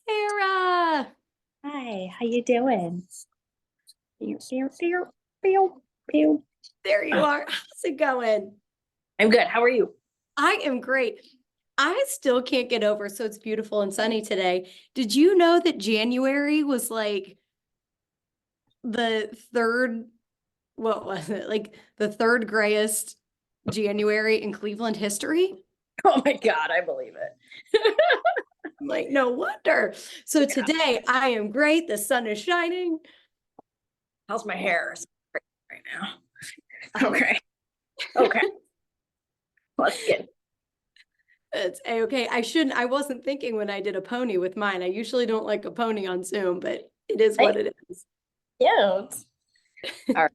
Tara, Hi, how you doing? Pew, pew, pew, pew, pew. there you Ah, are. How's it going? I'm good. How are you? I am great. I still can't get over, so it's beautiful and sunny today. Did you know that January was like the third, what was it? Like the third grayest January in Cleveland history? Oh my God, I believe it. I'm like, no wonder. So Yeah. today I am great. The sun is shining. How's my hair? It's great right now. Okay. Okay. Let's get. It's a-okay. I wasn't thinking when I did a pony with mine. I usually don't like a pony on Zoom, but it is Hey, what it is. yeah. All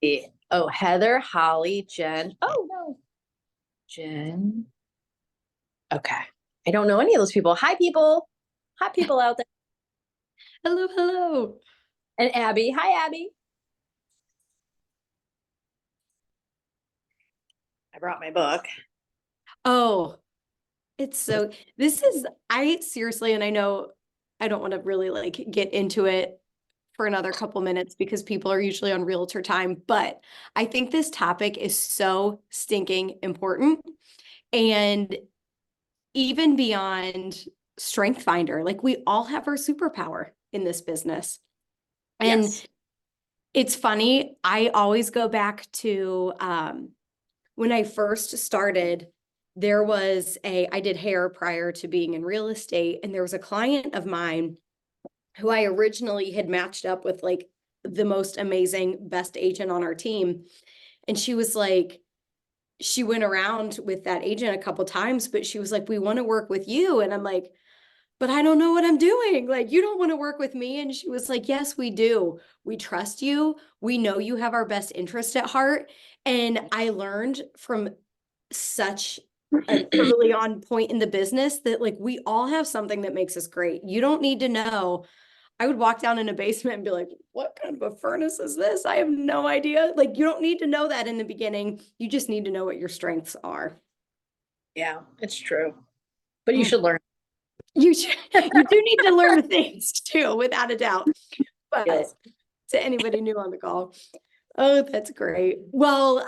right. Oh, Heather, Holly, Jen. Oh no, Jen. Okay. I don't know any of those people. Hi, people. Hi, people out there. Hello, hello. And Abby. Hi, Abby. I brought my book. Oh, it's so, this is, I seriously, and I know I don't want to really like get into it for another couple minutes because people are usually on realtor time, but I think this topic is so stinking important. And even beyond Strength Finder, like we all have our superpower in this business. And Yes. it's funny, I always go back to when I first started, I did hair prior to being in real estate, and there was a client of mine who I originally had matched up with like the most amazing, best agent on our team. And she was like, she went around with that agent a couple times, but she was like, we want to work with you. And I'm like, but I don't know what I'm doing. Like, you don't want to work with me. And she was like, yes, we do. We trust you. We know you have our best interest at heart. And I learned from such an early on point in the business that like we all have something that makes us great. You don't need to know. I would walk down in a basement and be like, what kind of a furnace is this? I have no idea. Like, you don't need to know that in the beginning. You just need to know what your strengths are. Yeah, it's true. But you Mm. should learn You do need to learn the things too, without a doubt. But skills. to anybody new on the call, oh, that's great. Well,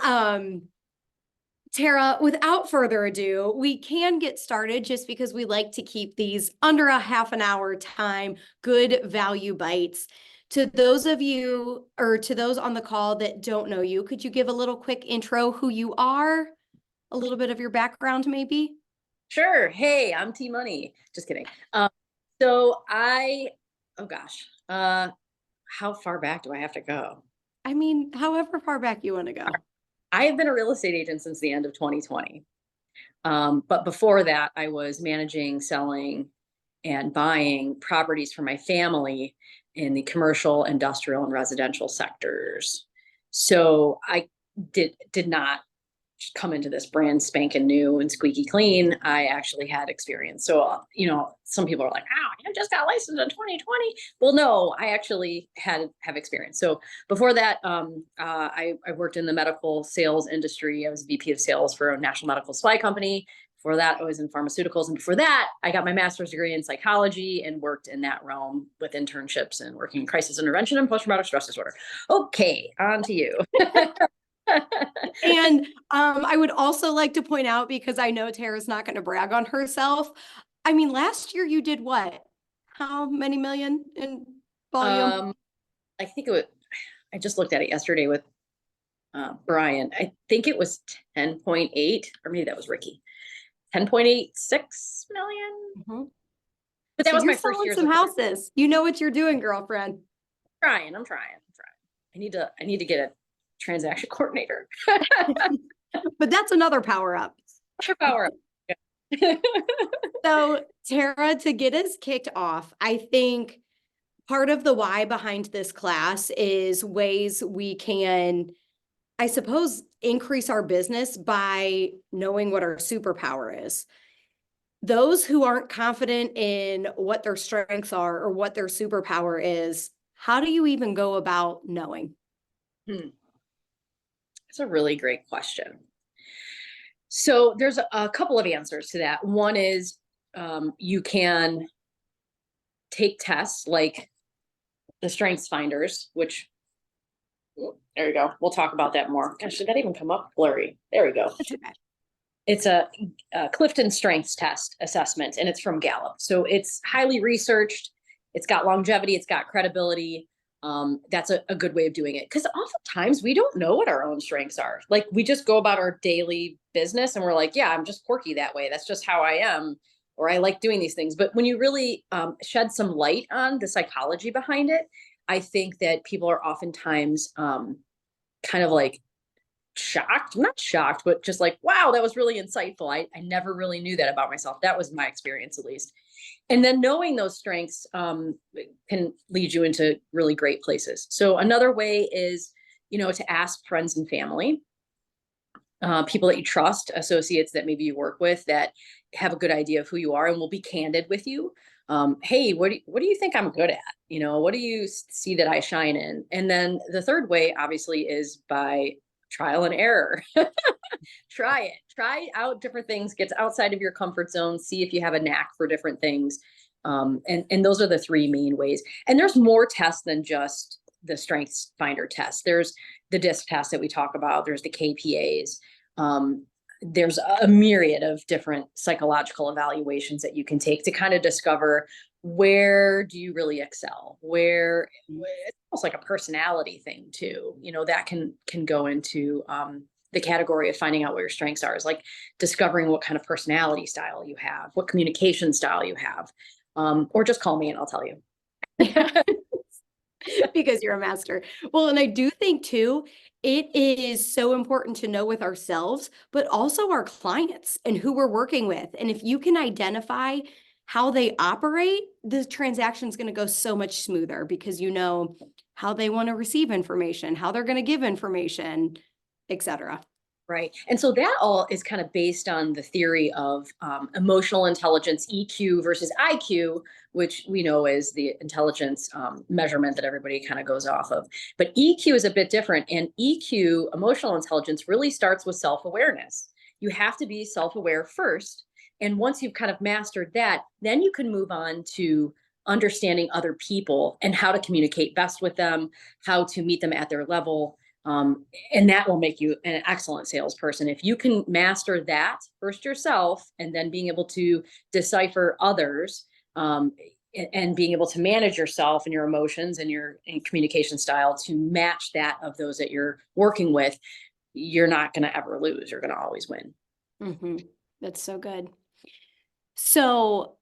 Tara, without further ado, we can get started just because we like to keep these under a half an hour time, good value bites. To those of you or to those on the call that don't know you, could you give a little quick intro who you are, a little bit of your background maybe? Sure. Hey, I'm T Money. Just kidding. So oh gosh, how far back do I have to go? I mean, however far back you want to go. I have been a real estate agent since the end of 2020. But before that, I was managing, selling, and buying properties for my family in the commercial, industrial, and residential sectors. So I did not come into this brand spanking new and squeaky clean. I actually had experience. So, some people are like, "Oh, you just got licensed in 2020." Well, no, I actually have experience. So before that, I worked in the medical sales industry. I was VP of sales for a national medical supply company. Before that, I was in pharmaceuticals. And before that, I got my master's degree in psychology and worked in that realm with internships and working in crisis intervention and post-traumatic stress disorder. Okay, on to you. And I would also like to point out, because I know Tara's not going to brag on herself. I mean, last year you did what? How many million in volume? Um, I think it was, I just looked at it yesterday with Brian. I think it was 10.8, or maybe that was Ricky. 10.86 million. Mhm. But that So was you're my first selling year as some a houses. You know what you're doing, girlfriend. I'm trying. I need to get a transaction coordinator. But that's another power up. Power up. Yeah. So, Tara, to get us kicked off, I think part of the why behind this class is ways we can, I suppose, increase our business by knowing what our superpower is. Those who aren't confident in what their strengths are or what their superpower is, how do you even go about knowing? It's a really great question. So there's a couple of answers to that. One is you can take tests like the strengths finders, which there you go. We'll talk about that more. Gosh, did that even come up blurry? There we go. That's okay. It's a Clifton Strengths Test assessment, and it's from Gallup. So it's highly researched. It's got longevity. It's got credibility. That's a good way of doing it, because oftentimes we don't know what our own strengths are. Like, we just go about our daily business and we're like, yeah, I'm just quirky that way. That's just how I am, or I like doing these things. But when you really shed some light on the psychology behind it, I think that people are oftentimes kind of like shocked, not shocked, but just like, wow, that was really insightful. I never really knew that about myself. That was my experience, at least. And then knowing those strengths can lead you into really great places. So another way is, to ask friends and family, people that you trust, associates that maybe you work with that have a good idea of who you are and will be candid with you. Hey, what do you think I'm good at? What do you see that I shine in? And then the third way, obviously, is by trial and error. Try out different things, get outside of your comfort zone, see if you have a knack for different things. And those are the three main ways. And there's more tests than just the strengths finder test. There's the DISC test that we talk about. There's the KPAs. There's a myriad of different psychological evaluations that you can take to kind of discover, where do you really excel? Where it's almost like a personality thing too. That can go into the category of finding out what your strengths are, is like discovering what kind of personality style you have, what communication style you have, or just call me and I'll tell you. Because you're a master. Well, and I do think too, it is so important to know with ourselves, but also our clients and who we're working with. And if you can identify how they operate, the transaction is going to go so much smoother, because you know how they want to receive information, how they're going to give information, etc. Right. And so that all is kind of based on the theory of emotional intelligence, EQ versus IQ, which we know is the intelligence measurement that everybody kind of goes off of. But EQ is a bit different. And EQ, emotional intelligence, really starts with self-awareness. You have to be self-aware first. And once you've kind of mastered that, then you can move on to understanding other people and how to communicate best with them, how to meet them at their level. And that will make you an excellent salesperson. If you can master that first yourself, and then being able to decipher others, and being able to manage yourself and your emotions and your communication style to match that of those that you're working with, you're not going to ever lose. You're going to always win. Mm-hmm. That's so good. So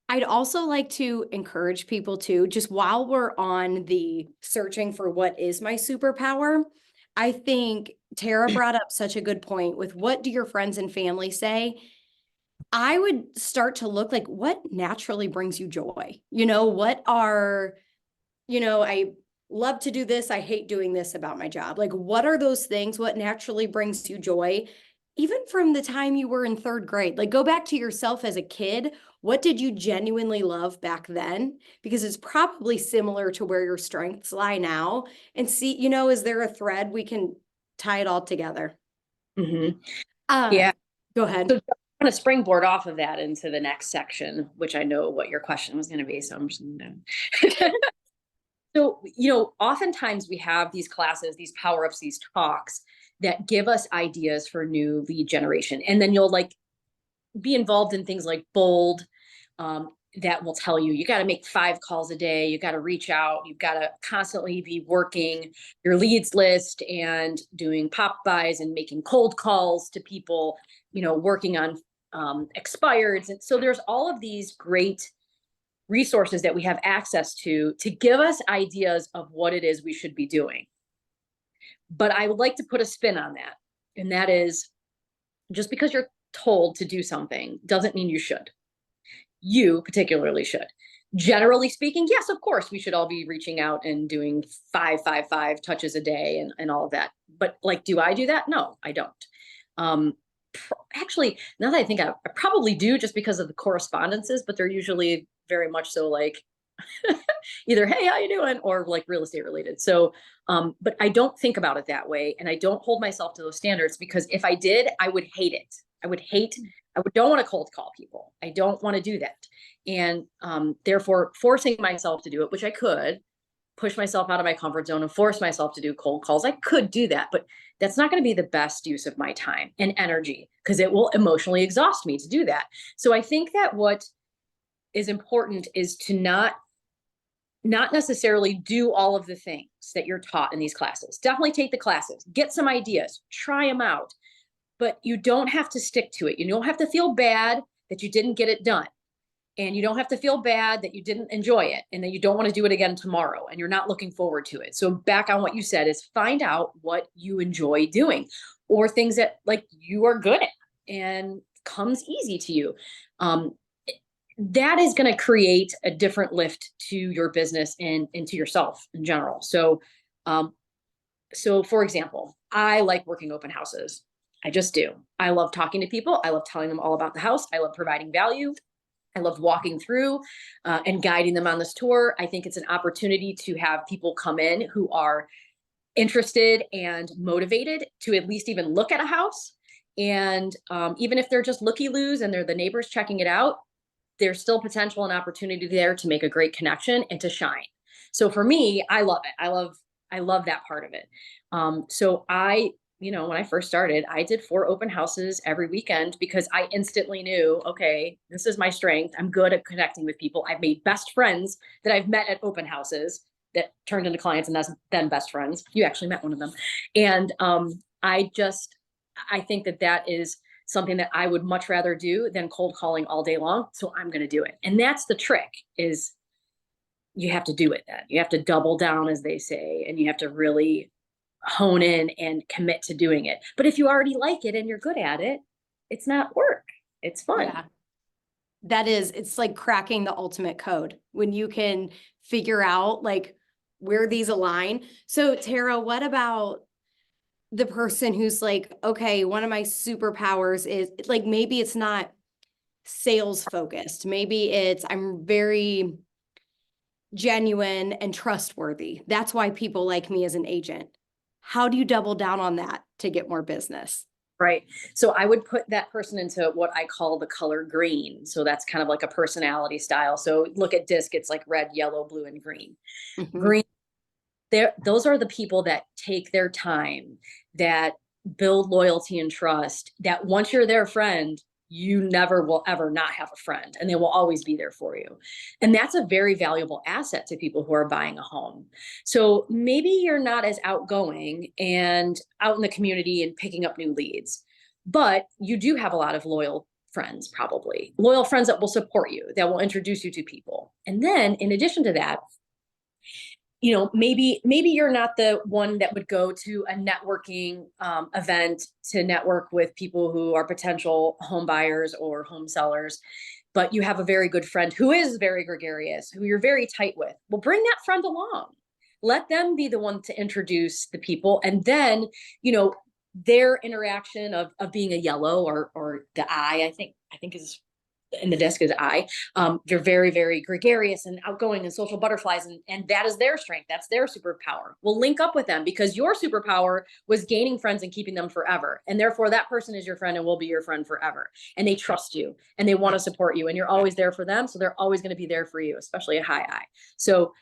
I'd also like to encourage people to, just while we're on the searching for what is my superpower, I think Tara brought up such a good point with, what do your friends and family say? I would start to look like, what naturally brings you joy? What are, I love to do this, I hate doing this about my job. Like, what are those things? What naturally brings you joy? Even from the time you were in third grade, like, go back to yourself as a kid. What did you genuinely love back then? Because it's probably similar to where your strengths lie now. And see, is there a thread we can tie it all together? Mm-hmm. Uh, Yeah. Go ahead. So I'm going to springboard off of that into the next section, which I know what your question was going to be. So I'm just going to. So, oftentimes we have these classes, these power-ups, these talks that give us ideas for new lead generation. And then you'll be involved in things like Bold, that will tell you got to make 5 calls a day. You got to reach out. You've got to constantly be working your leads list and doing pop buys and making cold calls to people, working on expireds. And so there's all of these great resources that we have access to give us ideas of what it is we should be doing. But I would like to put a spin on that. And that is, just because you're told to do something doesn't mean you should. You particularly should. Generally speaking, yes, of course, we should all be reaching out and doing 5 touches a day and all of that. But do I do that? No, I don't. Actually, now that I think, I probably do, just because of the correspondences, but they're usually very much so either, hey, how you doing? Or real estate related. So, but I don't think about it that way. And I don't hold myself to those standards, because if I did, I would hate it. I would hate don't want to cold call people. I don't want to do that. And therefore forcing myself to do it, which I could push myself out of my comfort zone and force myself to do cold calls. I could do that, but that's not going to be the best use of my time and energy because it will emotionally exhaust me to do that. So I think that what is important is to not necessarily do all of the things that you're taught in these classes. Definitely take the classes, get some ideas, try them out, but you don't have to stick to it. You don't have to feel bad that you didn't get it done. And you don't have to feel bad that you didn't enjoy it and that you don't want to do it again tomorrow and you're not looking forward to it. So back on what you said is find out what you enjoy doing or things that like you are good at and comes easy to you. That is going to create a different lift to your business and to yourself in general. So, so for example, I like working open houses. I just do. I love talking to people. I love telling them all about the house. I love providing value. I love walking through and guiding them on this tour. I think it's an opportunity to have people come in who are interested and motivated to at least even look at a house. And even if they're just looky-loos and they're the neighbors checking it out, there's still potential and opportunity there to make a great connection and to shine. So for me, I love it. I love that part of it. So when I first started, I did 4 open houses every weekend because I instantly knew, okay, this is my strength. I'm good at connecting with people. I've made best friends that I've met at open houses that turned into clients and that's then best friends. You actually met one of them. And I think that is something that I would much rather do than cold calling all day long. So I'm going to do it. And that's the trick is you have to do it then. You have to double down, as they say, and you have to really hone in and commit to doing it. But if you already like it and you're good at it, it's not work. It's fun. Yeah. It's like cracking the ultimate code when you can figure out like where these align. So Tara, what about the person who's like, okay, one of my superpowers is like, maybe it's not sales focused. Maybe I'm very genuine and trustworthy. That's why people like me as an agent. How do you double down on that to get more business? Right. So I would put that person into what I call the color green. So that's kind of like a personality style. So look at DISC, it's like red, yellow, blue, and green. Mhm. Green, those are the people that take their time, that build loyalty and trust, that once you're their friend, you never will ever not have a friend and they will always be there for you. And that's a very valuable asset to people who are buying a home. So maybe you're not as outgoing and out in the community and picking up new leads, but you do have a lot of loyal friends, probably loyal friends that will support you, that will introduce you to people. And then in addition to that, maybe you're not the one that would go to a networking event to network with people who are potential home buyers or home sellers, but you have a very good friend who is very gregarious, who you're very tight with. Well, bring that friend along. Let them be the one to introduce the people. And then, their interaction of being a yellow or the I think is in the DISC is I. They're very, very gregarious and outgoing and social butterflies, and that is their strength. That's their superpower. We'll link up with them because your superpower was gaining friends and keeping them forever. And therefore that person is your friend and will be your friend forever. And they trust you and they want to support you and you're always there for them. So they're always going to be there for you, especially a high I. So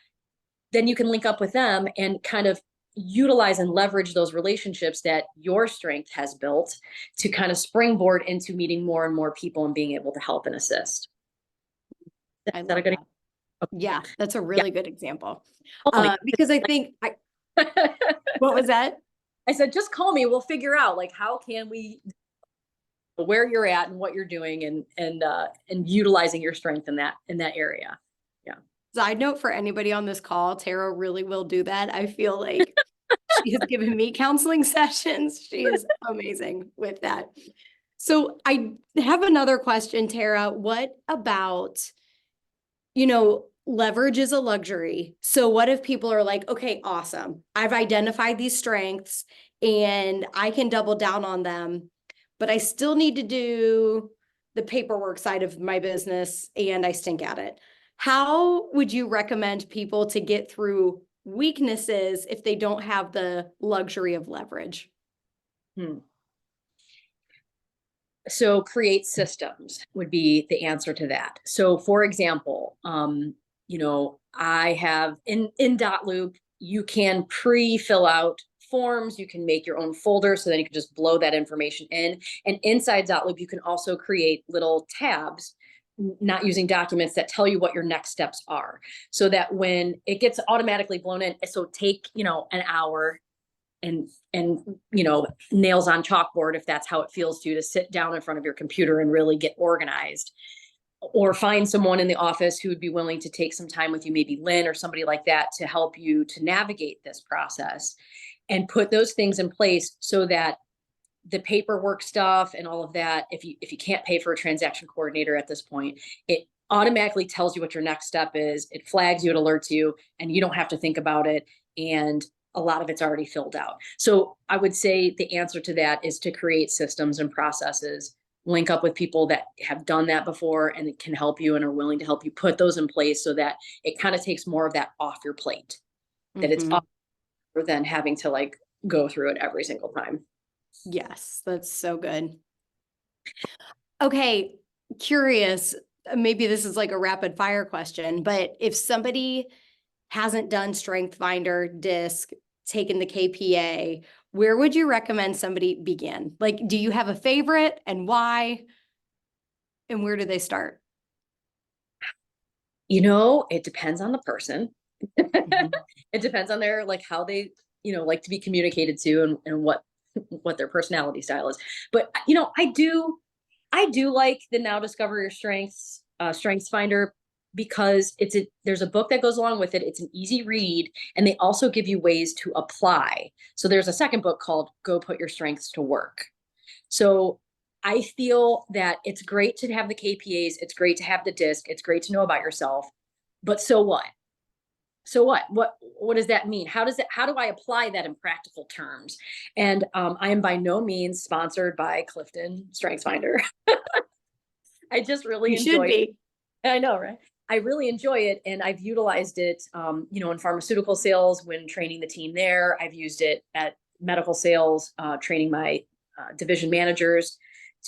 then you can link up with them and kind of utilize and leverage those relationships that your strength has built to kind of springboard into meeting more and more people and being able to help and assist. I Is that a love good that. Yeah, that's a really good example. Call me. Because I think what was that? I said, just call me. We'll figure out like how can we where you're at and what you're doing and utilizing your strength in that area. Yeah. Side note for anybody on this call, Tara really will do that. I feel like she has given me counseling sessions. She is amazing with that. So I have another question, Tara. What about, leverage is a luxury. So what if people are like, okay, awesome. I've identified these strengths and I can double down on them, but I still need to do the paperwork side of my business and I stink at it. How would you recommend people to get through weaknesses if they don't have the luxury of leverage? So create systems would be the answer to that. So for example, I have in Dotloop, you can pre-fill out forms, you can make your own folder, so then you can just blow that information in. And inside Dotloop, you can also create little tabs, not using documents, that tell you what your next steps are. So that when it gets automatically blown in, so take, an hour and nails on chalkboard, if that's how it feels to you, to sit down in front of your computer and really get organized, or find someone in the office who would be willing to take some time with you, maybe Lynn or somebody like that, to help you to navigate this process and put those things in place, so that the paperwork stuff and all of that, if you can't pay for a transaction coordinator at this point, it automatically tells you what your next step is. It flags you, it alerts you, and you don't have to think about it. And a lot of it's already filled out. So I would say the answer to that is to create systems and processes, link up with people that have done that before and can help you and are willing to help you put those in place, so that it kind of takes more of that off your plate, that it's off, rather than having to like go through it every single time. Yes, that's so good. Okay, curious, maybe this is like a rapid fire question, but if somebody hasn't done Strength Finder, DISC, taken the KPA, where would you recommend somebody begin? Like, do you have a favorite, and why? And where do they start? It depends on the person. It depends on their, like, how they, like to be communicated to, and what their personality style is. But, I do like the Now Discover Your Strengths, Strengths Finder, because there's a book that goes along with it. It's an easy read, and they also give you ways to apply. So there's a second book called Go Put Your Strengths to Work. So I feel that it's great to have the KPAs. It's great to have the DISC. It's great to know about yourself. But so what? So what? What does that mean? How do I apply that in practical terms? And I am by no means sponsored by Clifton Strengths Finder. I just really enjoy it. I know, right? I really enjoy it, and I've utilized it, in pharmaceutical sales when training the team there. I've used it at medical sales, training my division managers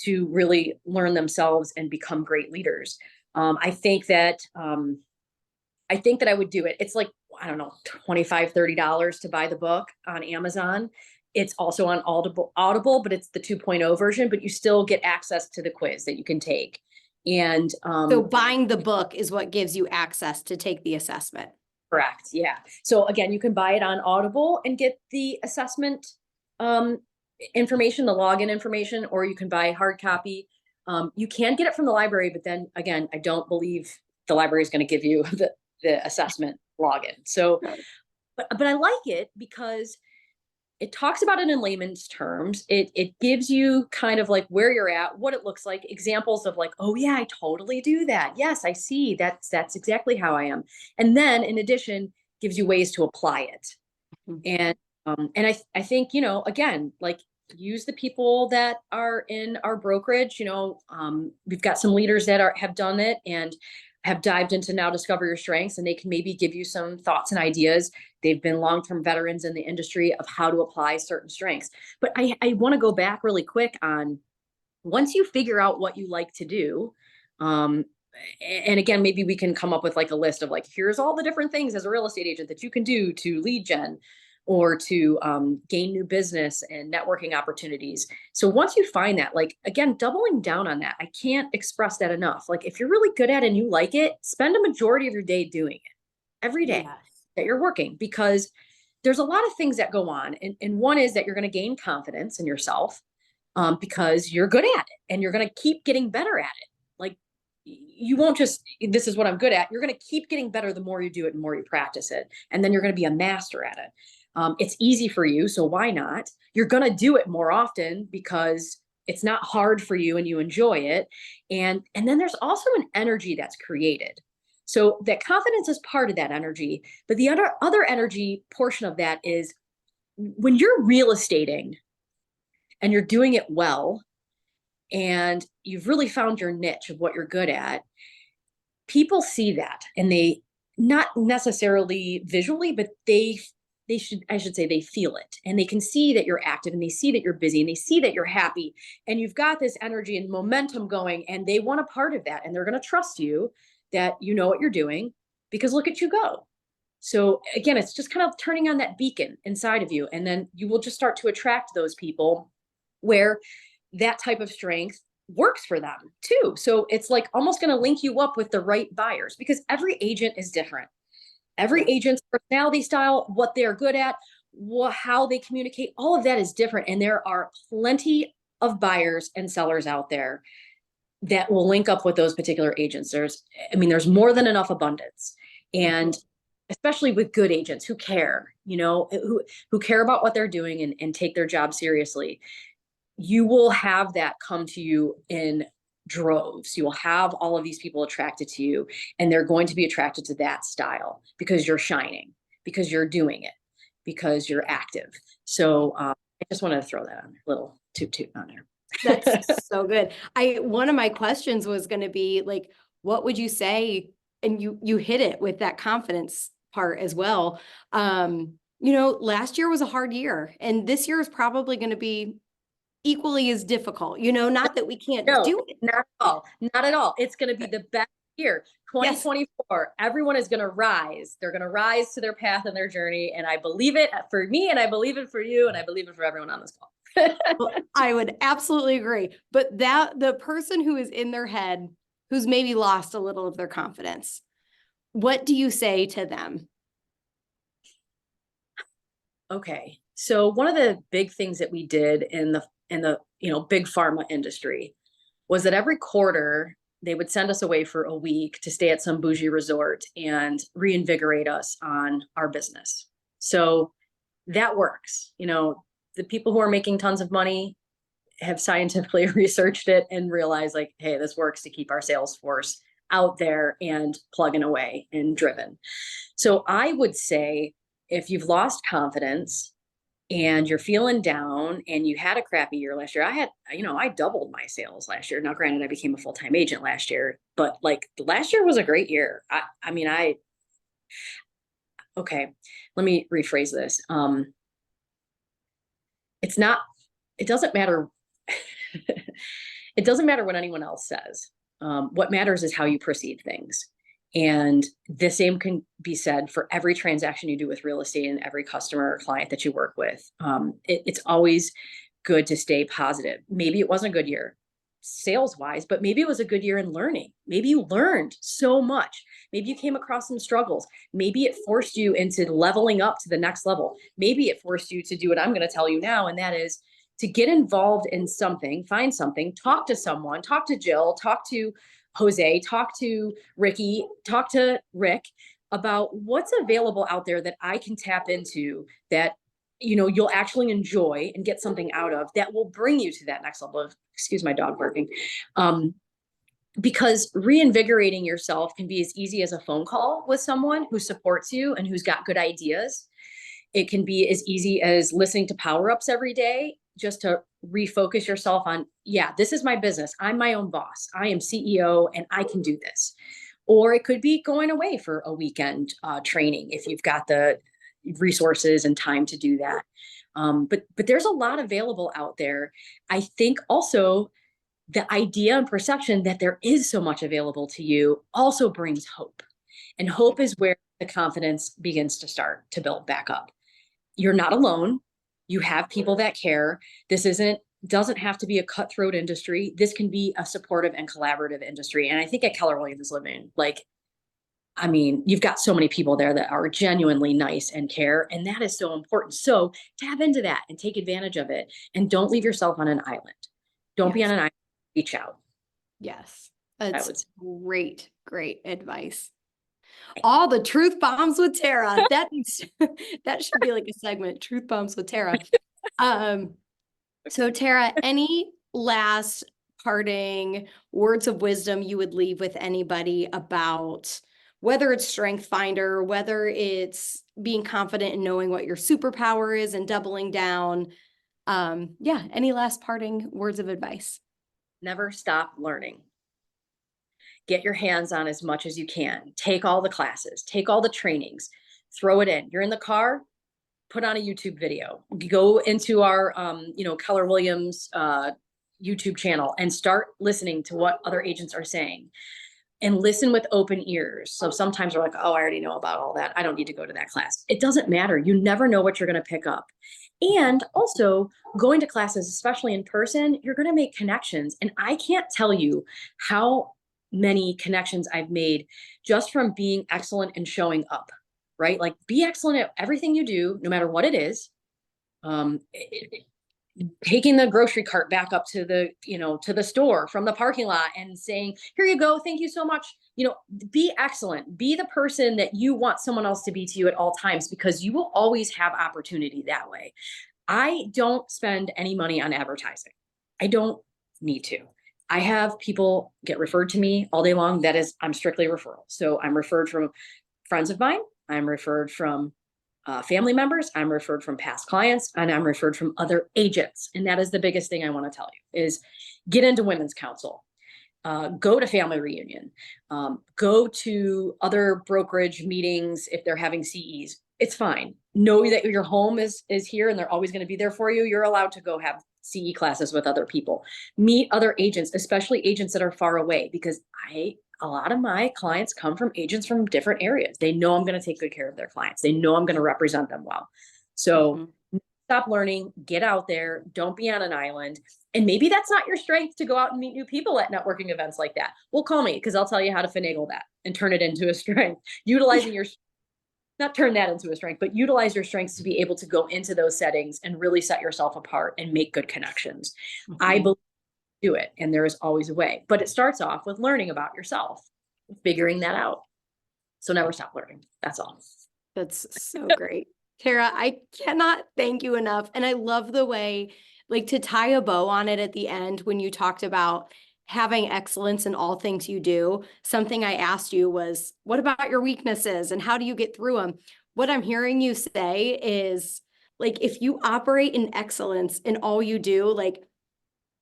to really learn themselves and become great leaders. I think that I would do it. It's like, I don't know, $25, $30 to buy the book on Amazon. It's also on Audible, but it's the 2.0 version, but you still get access to the quiz that you can take. And so buying the book is what gives you access to take the assessment. Correct. Yeah. So again, you can buy it on Audible and get the assessment information, the login information, or you can buy hard copy. You can get it from the library, but then again, I don't believe the library is going to give you the assessment login. So, but I like it because it talks about it in layman's terms. It gives you kind of like where you're at, what it looks like, examples of like, oh yeah, I totally do that. Yes, I see. That's exactly how I am. And then in addition, gives you ways to apply it. And I think, again, like, use the people that are in our brokerage. We've got some leaders that have done it and have dived into Now Discover Your Strengths, and they can maybe give you some thoughts and ideas. They've been long-term veterans in the industry of how to apply certain strengths. But I want to go back really quick on, once you figure out what you like to do, and again, maybe we can come up with like a list of like, here's all the different things as a real estate agent that you can do to lead gen or to gain new business and networking opportunities. So once you find that, like, again, doubling down on that, I can't express that enough. Like, if you're really good at it and you like it, spend a majority of your day doing it every day that you're working, because there's a lot of things that go on. And one is that you're going to gain confidence in yourself because you're good at it, and you're going to keep getting better at it. Like, you won't just, this is what I'm good at. You're going to keep getting better the more you do it and more you practice it. And then you're going to be a master at it. It's easy for you, so why not? You're going to do it more often because it's not hard for you and you enjoy it. And then there's also an energy that's created. So that confidence is part of that energy. But the other energy portion of that is when you're real estating and you're doing it well, and you've really found your niche of what you're good at, people see that, and they, not necessarily visually, but they I should say they feel it, and they can see that you're active, and they see that you're busy, and they see that you're happy, and you've got this energy and momentum going, and they want a part of that, and they're going to trust you that you know what you're doing, because look at you go. So again, it's just kind of turning on that beacon inside of you, and then you will just start to attract those people where that type of strength works for them too. So it's like almost going to link you up with the right buyers, because every agent is different. Every agent's personality style, what they're good at, how they communicate, all of that is different. And there are plenty of buyers and sellers out there that will link up with those particular agents. There's more than enough abundance. And especially with good agents who care, who care about what they're doing and take their job seriously, you will have that come to you in droves. You will have all of these people attracted to you, and they're going to be attracted to that style because you're shining, because you're doing it, because you're active. So I just wanted to throw that on there, little toot on there. That's so good. One of my questions was going to be like, what would you say? And you hit it with that confidence part as well. Last year was a hard year, and this year is probably going to be equally as difficult, not that we can't do it. Not at all. Not at all. It's going to be the best year. 2024, everyone is going to rise. They're going to rise to their path and their journey. And I believe it for me, and I believe it for you, and I believe it for everyone on this call. Well, I would absolutely agree. But the person who is in their head, who's maybe lost a little of their confidence, what do you say to them? Okay. So one of the big things that we did in the big pharma industry was that every quarter they would send us away for a week to stay at some bougie resort and reinvigorate us on our business. So that works. The people who are making tons of money have scientifically researched it and realized, like, hey, this works to keep our sales force out there and plugging away and driven. So I would say, if you've lost confidence and you're feeling down and you had a crappy year last year, I doubled my sales last year. Now, granted, I became a full-time agent last year, but like last year was a great year. Okay, let me rephrase this. It doesn't matter. It doesn't matter what anyone else says. What matters is how you perceive things. And the same can be said for every transaction you do with real estate and every customer or client that you work with. It's always good to stay positive. Maybe it wasn't a good year sales wise, but maybe it was a good year in learning. Maybe you learned so much. Maybe you came across some struggles. Maybe it forced you into leveling up to the next level. Maybe it forced you to do what I'm going to tell you now, and that is to get involved in something, find something, talk to someone, talk to Jill, talk to Jose, talk to Ricky, talk to Rick about what's available out there that I can tap into, that you'll actually enjoy and get something out of, that will bring you to that next level of, excuse my dog barking. Because reinvigorating yourself can be as easy as a phone call with someone who supports you and who's got good ideas. It can be as easy as listening to power ups every day, just to refocus yourself on, yeah, this is my business. I'm my own boss. I am CEO and I can do this. Or it could be going away for a weekend training if you've got the resources and time to do that. But there's a lot available out there. I think also the idea and perception that there is so much available to you also brings hope. And hope is where the confidence begins to start to build back up. You're not alone. You have people that care. This doesn't have to be a cutthroat industry. This can be a supportive and collaborative industry. And I think at Keller Williams Living, you've got so many people there that are genuinely nice and care. And that is so important. So tap into that and take advantage of it. And don't leave yourself on an island. Don't be on an island. Reach out. Yes. That's great advice. All the truth bombs with Tera. That should be like a segment, truth bombs with Tera. So Tera, any last parting words of wisdom you would leave with anybody about whether it's Strength Finder, whether it's being confident in knowing what your superpower is and doubling down? Any last parting words of advice? Never stop learning. Get your hands on as much as you can. Take all the classes, take all the trainings, throw it in. You're in the car, put on a YouTube video, go into our, Keller Williams, YouTube channel and start listening to what other agents are saying and listen with open ears. So sometimes we're like, oh, I already know about all that. I don't need to go to that class. It doesn't matter. You never know what you're going to pick up. And also going to classes, especially in person, you're going to make connections. And I can't tell you how many connections I've made just from being excellent and showing up, right? Like be excellent at everything you do, no matter what it is. Taking the grocery cart back up to the store from the parking lot and saying, here you go, thank you so much. Be excellent, be the person that you want someone else to be to you at all times, because you will always have opportunity that way. I don't spend any money on advertising. I don't need to. I have people get referred to me all day long. I'm strictly referral. So I'm referred from friends of mine. I'm referred from family members. I'm referred from past clients, and I'm referred from other agents. And that is the biggest thing I want to tell you is get into women's council, go to family reunion, go to other brokerage meetings. If they're having CEs, it's fine. Know that your home is here and they're always going to be there for you. You're allowed to go have CE classes with other people, meet other agents, especially agents that are far away, because a lot of my clients come from agents from different areas. They know I'm going to take good care of their clients. They know I'm going to represent them well. So stop learning, get out there, don't be on an island. And maybe that's not your strength to go out and meet new people at networking events like that. Well, call me, because I'll tell you how to finagle that and turn it into a strength, utilizing not turn that into a strength, but utilize your strengths to be able to go into those settings and really set yourself apart and make good connections. I believe do it, and there is always a way, but it starts off with learning about yourself, figuring that out. So never stop learning. That's all. That's so great. Tera, I cannot thank you enough. And I love the way, like, to tie a bow on it at the end when you talked about having excellence in all things you do. Something I asked you was, what about your weaknesses and how do you get through them? What I'm hearing you say is, like, if you operate in excellence in all you do, like,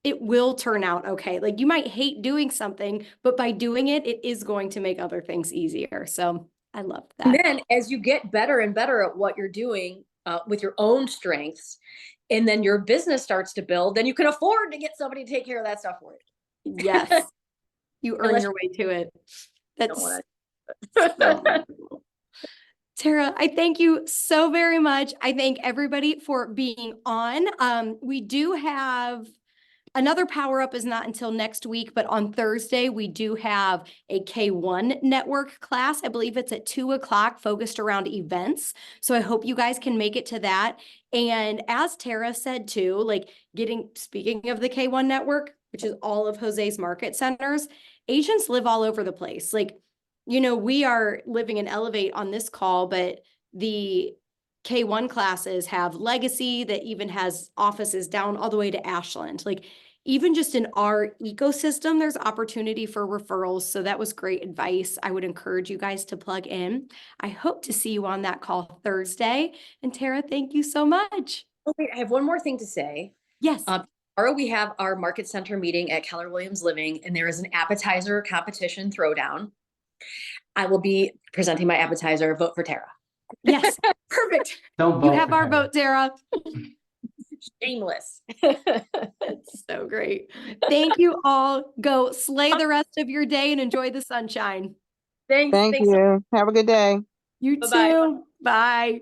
it will turn out okay. Like, you might hate doing something, but by doing it, it is going to make other things easier. So I love that. And then as you get better and better at what you're doing with your own strengths, and then your business starts to build, then you can afford to get somebody to take care of that stuff for you. Yes. You earn your way to it. That's so wonderful. Tera, I thank you so very much. I thank everybody for being on. We do have another power up is not until next week, but on Thursday, we do have a K1 network class. I believe it's at 2:00, focused around events. So I hope you guys can make it to that. And as Tera said too, like, speaking of the K1 network, which is all of Jose's market centers, agents live all over the place. Like, we are living in Elevate on this call, but the K1 classes have Legacy that even has offices down all the way to Ashland. Like, even just in our ecosystem, there's opportunity for referrals. So that was great advice. I would encourage you guys to plug in. I hope to see you on that call Thursday. And Tera, thank you so much. Oh, wait, I have one more thing to say. Yes. Tomorrow we have our market center meeting at Keller Williams Living, and there is an appetizer competition throwdown. I will be presenting my appetizer. Vote for Tera. Yes, perfect. Don't vote. You have our vote, Tera. Shameless. It's so great. Thank you all. Go slay the rest of your day and enjoy the sunshine. Thanks. Thank you. Have a good day. You Bye-bye. too. Bye.